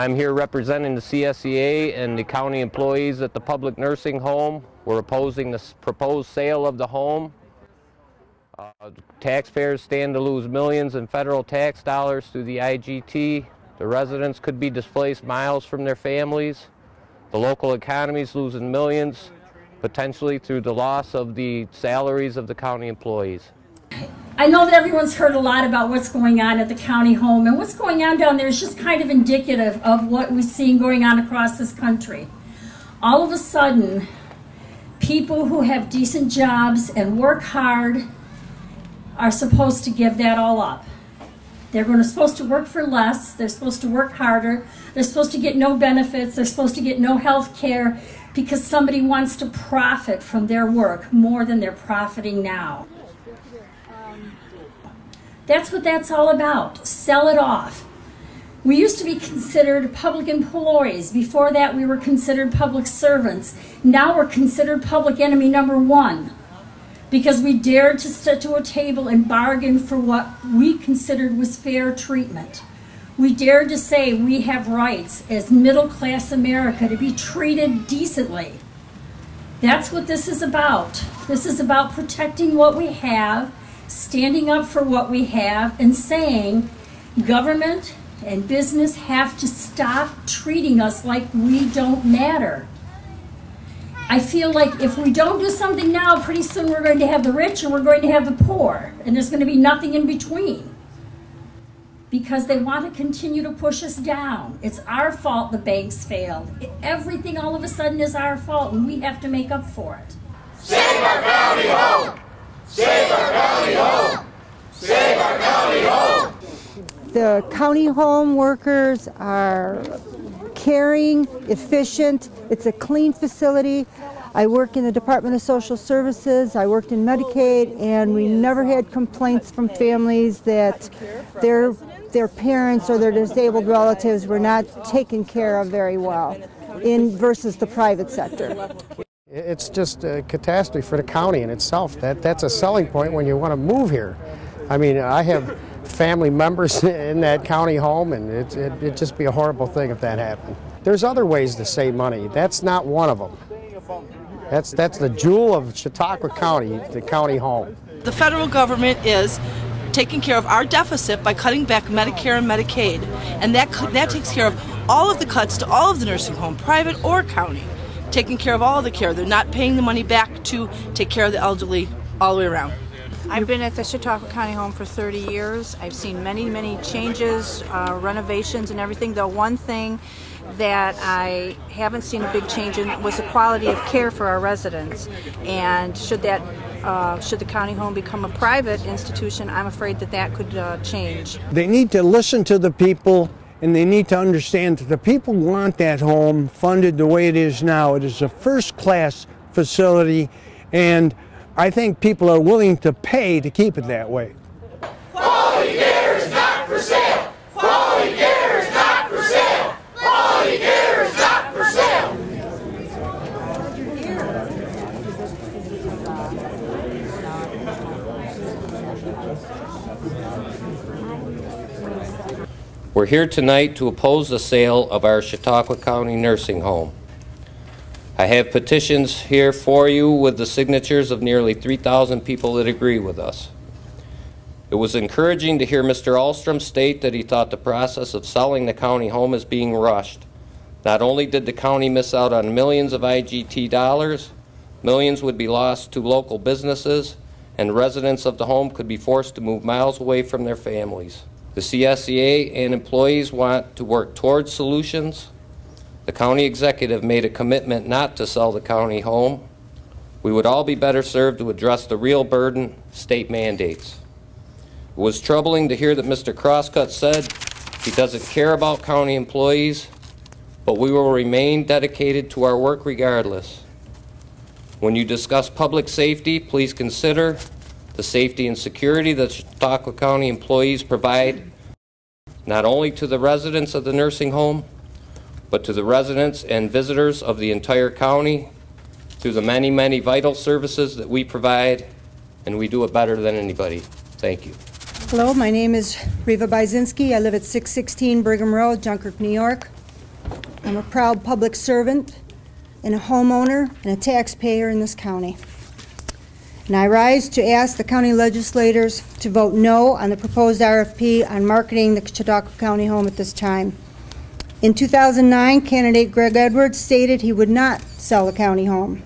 I'm here representing the CSEA and the county employees at the public nursing home. We're opposing the proposed sale of the home. Taxpayers stand to lose millions in federal tax dollars through the IGT. The residents could be displaced miles from their families. The local economy is losing millions, potentially through the loss of the salaries of the county employees. I know that everyone's heard a lot about what's going on at the county home, and what's going on down there is just kind of indicative of what we've seen going on across this country. All of a sudden, people who have decent jobs and work hard are supposed to give that all up. They're supposed to work for less, they're supposed to work harder, they're supposed to get no benefits, they're supposed to get no health care because somebody wants to profit from their work more than they're profiting now. That's what that's all about. Sell it off. We used to be considered public employees. Before that, we were considered public servants. Now we're considered public enemy number one because we dared to sit to a table and bargain for what we considered was fair treatment. We dared to say we have rights as middle-class America to be treated decently. That's what this is about. This is about protecting what we have, standing up for what we have, and saying government and business have to stop treating us like we don't matter. I feel like if we don't do something now, pretty soon we're going to have the rich and we're going to have the poor, and there's going to be nothing in between because they want to continue to push us down. It's our fault the banks failed. Everything all of a sudden is our fault, and we have to make up for it. Save our county home! Save our county home! Save our county home! The county home workers are caring, efficient. It's a clean facility. I work in the Department of Social Services. I worked in Medicaid, and we never had complaints from families that their parents or their disabled relatives were not taken care of very well versus the private sector. It's just a catastrophe for the county in itself. That's a selling point when you want to move here. I mean, I have family members in that county home, and it'd just be a horrible thing if that happened. There's other ways to save money. That's not one of them. That's the jewel of Chautauqua County, the county home. The federal government is taking care of our deficit by cutting back Medicare and Medicaid, and that takes care of all of the cuts to all of the nursing home, private or county, taking care of all of the care. They're not paying the money back to take care of the elderly all the way around. I've been at the Chautauqua County home for 30 years. I've seen many, many changes, renovations and everything. The one thing that I haven't seen a big change in was the quality of care for our residents. And should the county home become a private institution, I'm afraid that could change. They need to listen to the people, and they need to understand that the people want that home funded the way it is now. It is a first-class facility, and I think people are willing to pay to keep it that way. Quality care is not for sale! Quality care is not for sale! Quality care is not for sale! We're here tonight to oppose the sale of our Chautauqua County nursing home. I have petitions here for you with the signatures of nearly 3,000 people that agree with us. It was encouraging to hear Mr. Ahlstrom state that he thought the process of selling the county home is being rushed. Not only did the county miss out on millions of IGT dollars, millions would be lost to local businesses, and residents of the home could be forced to move miles away from their families. The CSEA and employees want to work towards solutions. The county executive made a commitment not to sell the county home. We would all be better served to address the real burden, state mandates. It was troubling to hear that Mr. Crosscut said he doesn't care about county employees, but we will remain dedicated to our work regardless. When you discuss public safety, please consider the safety and security that Chautauqua County employees provide, not only to the residents of the nursing home, but to the residents and visitors of the entire county through the many, many vital services that we provide, and we do it better than anybody. Thank you. Hello, my name is Reva Byzinski. I live at 616 Brigham Road, Dunkirk, New York. I'm a proud public servant and a homeowner and a taxpayer in this county. And I rise to ask the county legislators to vote no on the proposed RFP on marketing the Chautauqua County home at this time. In 2009, candidate Greg Edwards stated he would not sell the county home.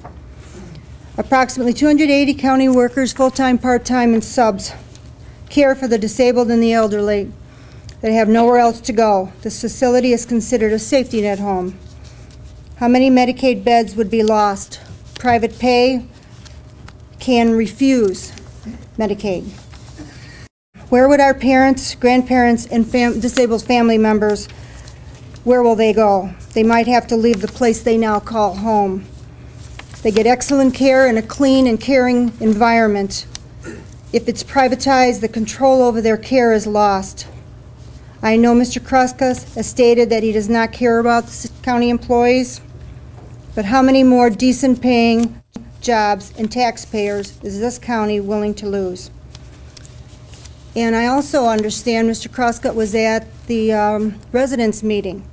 Approximately 280 county workers, full-time, part-time, and subs, care for the disabled and the elderly that have nowhere else to go. This facility is considered a safety net home. How many Medicaid beds would be lost? Private pay can refuse Medicaid. Where would our parents, grandparents, and disabled family members, where will they go? They might have to leave the place they now call home. They get excellent care in a clean and caring environment. If it's privatized, the control over their care is lost. I know Mr. Kruskas has stated that he does not care about the county employees, but how many more decent paying jobs and taxpayers is this county willing to lose? And I also understand Mr. Kruskas was at the residents meeting,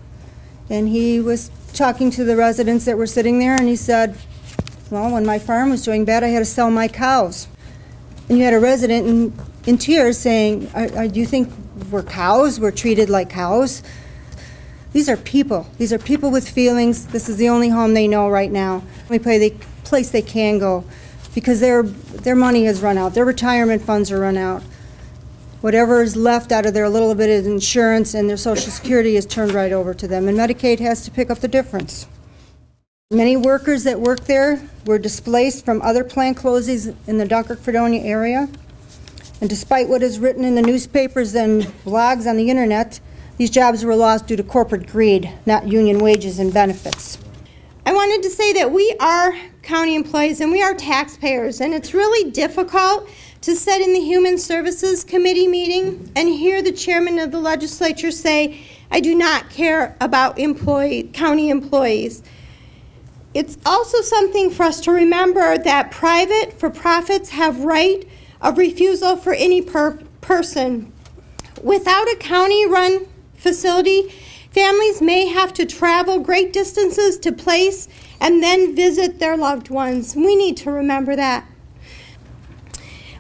and he was talking to the residents that were sitting there, and he said, well, when my farm was doing bad, I had to sell my cows. And you had a resident in tears saying, do you think we're cows? We're treated like cows? These are people. These are people with feelings. This is the only home they know right now. The place they can go because their money has run out. Their retirement funds are run out. Whatever is left out of their little bit of insurance and their Social Security is turned right over to them, and Medicaid has to pick up the difference. Many workers that work there were displaced from other plant closings in the Dunkirk-Fredonia area. And despite what is written in the newspapers and blogs on the internet, these jobs were lost due to corporate greed, not union wages and benefits. I wanted to say that we are county employees and we are taxpayers, and it's really difficult to sit in the Human Services Committee meeting and hear the chairman of the legislature say, I do not care about county employees. It's also something for us to remember that private for-profits have right of refusal for any person. Without a county-run facility, families may have to travel great distances to place and then visit their loved ones. We need to remember that.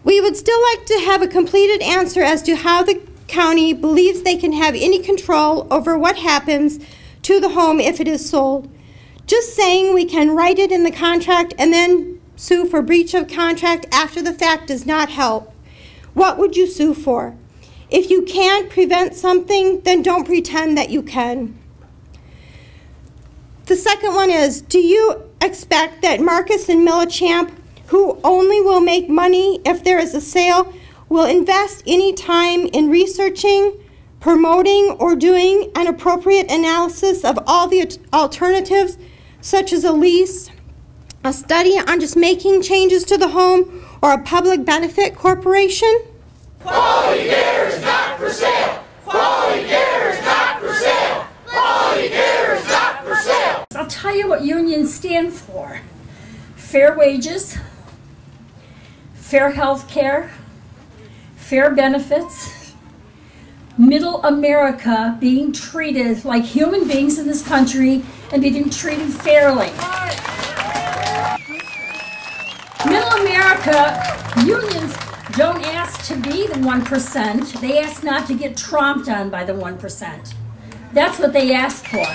We would still like to have a completed answer as to how the county believes they can have any control over what happens to the home if it is sold. Just saying we can write it in the contract and then sue for breach of contract after the fact does not help. What would you sue for? If you can't prevent something, then don't pretend that you can. The second one is, do you expect that Marcus and Millichamp, who only will make money if there is a sale, will invest any time in researching, promoting, or doing an appropriate analysis of all the alternatives, such as a lease, a study on just making changes to the home, or a public benefit corporation? Quality care is not for sale. Quality care is not for sale. Quality care is not for sale. I'll tell you what unions stand for. Fair wages, fair health care, fair benefits, middle America being treated like human beings in this country and being treated fairly. Middle America, unions don't ask to be the 1%. They ask not to get tromped on by the 1%. That's what they ask for.